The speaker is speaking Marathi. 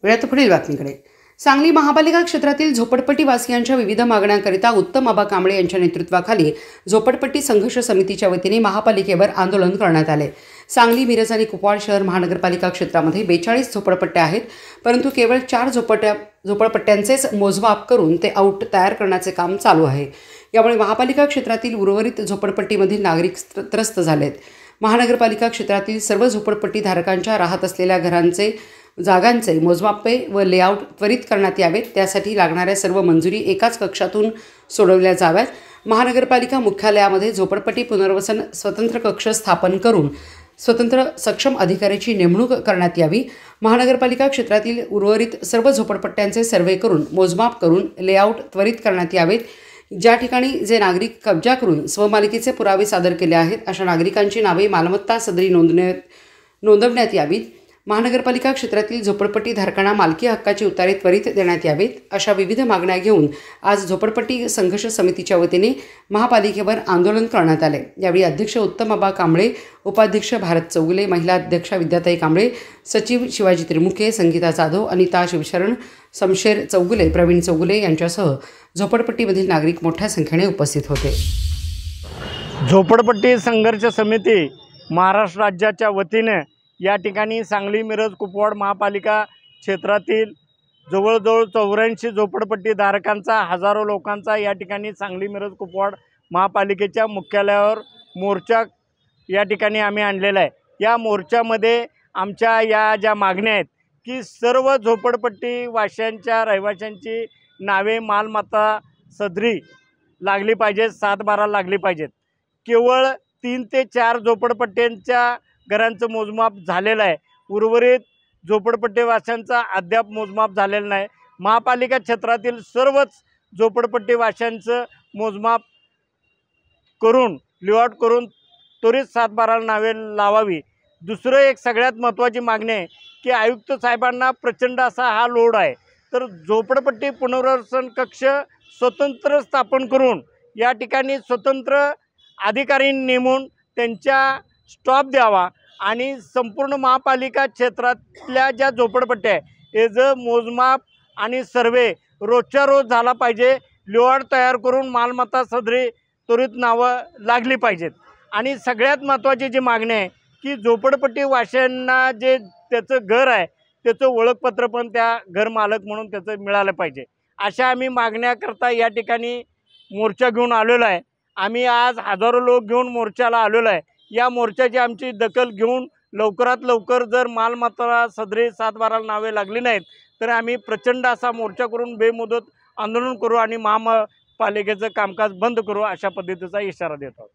वेळात पुढील बातमीकडे. सांगली महापालिका क्षेत्रातील झोपडपट्टीवासियांच्या विविध मागण्यांकरिता उत्तम आबा कांबळे यांच्या नेतृत्वाखाली झोपडपट्टी संघर्ष समितीच्या वतीने महापालिकेवर आंदोलन करण्यात आले. सांगली, मिरज आणि कुपवाड शहर महानगरपालिका क्षेत्रामध्ये 42 झोपडपट्ट्या आहेत, परंतु केवळ 4 झोपडपट्ट्यांचेच मोजमाप करून ते आउट तयार करण्याचे काम चालू आहे. यामुळे महापालिका क्षेत्रातील उर्वरित झोपडपट्टीमधील नागरिक त्रस्त झालेत. महानगरपालिका क्षेत्रातील सर्व झोपडपट्टीधारकांच्या राहत असलेल्या जागांचे मोजमापे व लेआउट त्वरित करण्यात यावेत. त्यासाठी लागणाऱ्या सर्व मंजुरी एकाच कक्षातून सोडवल्या जाव्यात. महानगरपालिका मुख्यालयामध्ये झोपडपट्टी पुनर्वसन स्वतंत्र कक्ष स्थापन करून स्वतंत्र सक्षम अधिकाऱ्याची नेमणूक करण्यात यावी. महानगरपालिका क्षेत्रातील उर्वरित सर्व झोपडपट्ट्यांचे सर्वे करून मोजमाप करून लेआउट त्वरित करण्यात यावेत. ज्या ठिकाणी जे नागरिक कब्जा करून स्वमालिकीचे पुरावे सादर केले आहेत, अशा नागरिकांची नावे मालमत्ता सदरी नोंदवण्यात यावीत. महानगरपालिका क्षेत्रातील झोपडपट्टीधारकांना मालकी हक्काची उतारे त्वरित देण्यात यावेत. अशा विविध मागण्या घेऊन आज झोपडपट्टी संघर्ष समितीच्या वतीने महापालिकेवर आंदोलन करण्यात आले. यावेळी अध्यक्ष उत्तम आबा कांबळे, उपाध्यक्ष भारत चौगुले, महिला अध्यक्षा विद्याताई कांबळे, सचिव शिवाजी त्रिमुखे, संगीता जाधव, अनिता शिवशरण, शमशेर चौगुले, प्रवीण चौगुले यांच्यासह झोपडपट्टीमधील नागरिक मोठ्या संख्येने उपस्थित होते. झोपडपट्टी संघर्ष समिती महाराष्ट्र राज्याच्या वतीने या ठिकाणी सांगली, मिरज, कुपवाड महापालिका क्षेत्रातील जवळजवळ 84 झोपडपट्टीधारकांचा, हजारो लोकांचा या ठिकाणी सांगली, मिरज, कुपवाड महापालिकेच्या मुख्यालयावर मोर्चा या ठिकाणी आम्ही आणलेला आहे. या मोर्चामध्ये आमच्या या ज्या मागण्या आहेत की सर्व झोपडपट्टीवाशांच्या रहिवाशांची नावे मालमत्ता सदरी लागली पाहिजेत, 7/12 लागली पाहिजेत. केवळ 3 ते 4 झोपडपट्ट्यांच्या घरांचं मोजमाप झालेलं आहे. उर्वरित झोपडपट्टीवाशांचा अद्याप मोजमाप झालेलं नाही. महापालिका क्षेत्रातील सर्वच झोपडपट्टीवाशांचं मोजमाप करून लेआउट करून त्वरित 7/12 नावे लावावी. दुसरं एक सगळ्यात महत्त्वाची मागणी आहे की आयुक्त साहेबांना प्रचंड असा हा लोड आहे, तर झोपडपट्टी पुनर्वसन कक्ष स्वतंत्र स्थापन करून या ठिकाणी स्वतंत्र अधिकारी नेमून त्यांच्या स्टॉप द्यावा आणि संपूर्ण महापालिका क्षेत्रातल्या ज्या झोपडपट्ट्या आहे याचं मोजमाप आणि सर्वे रोजच्या रोज झाला पाहिजे. लेआउट तयार करून मालमत्ता सदरी त्वरित नावं लागली पाहिजेत. आणि सगळ्यात महत्त्वाची जी मागणी आहे की झोपडपट्टीवाशांना जे त्याचं घर आहे त्याचं ओळखपत्र पण त्या घर मालक म्हणून त्याचं मिळालं पाहिजे. अशा आम्ही मागण्याकरता या ठिकाणी मोर्चा घेऊन आलेलो आहे. आम्ही आज हजारो लोक घेऊन मोर्चाला आलेलो आहे. या मोर्चाची आमची दखल घेऊन लवकरात लवकर जर मालमत्ता सदरी 7/12 नावे लागली नाहीत तर आम्ही प्रचंड असा मोर्चा करून बेमुदत आंदोलन करू आणि महापालिकेचं कामकाज बंद करू, अशा पद्धतीचा इशारा देतो.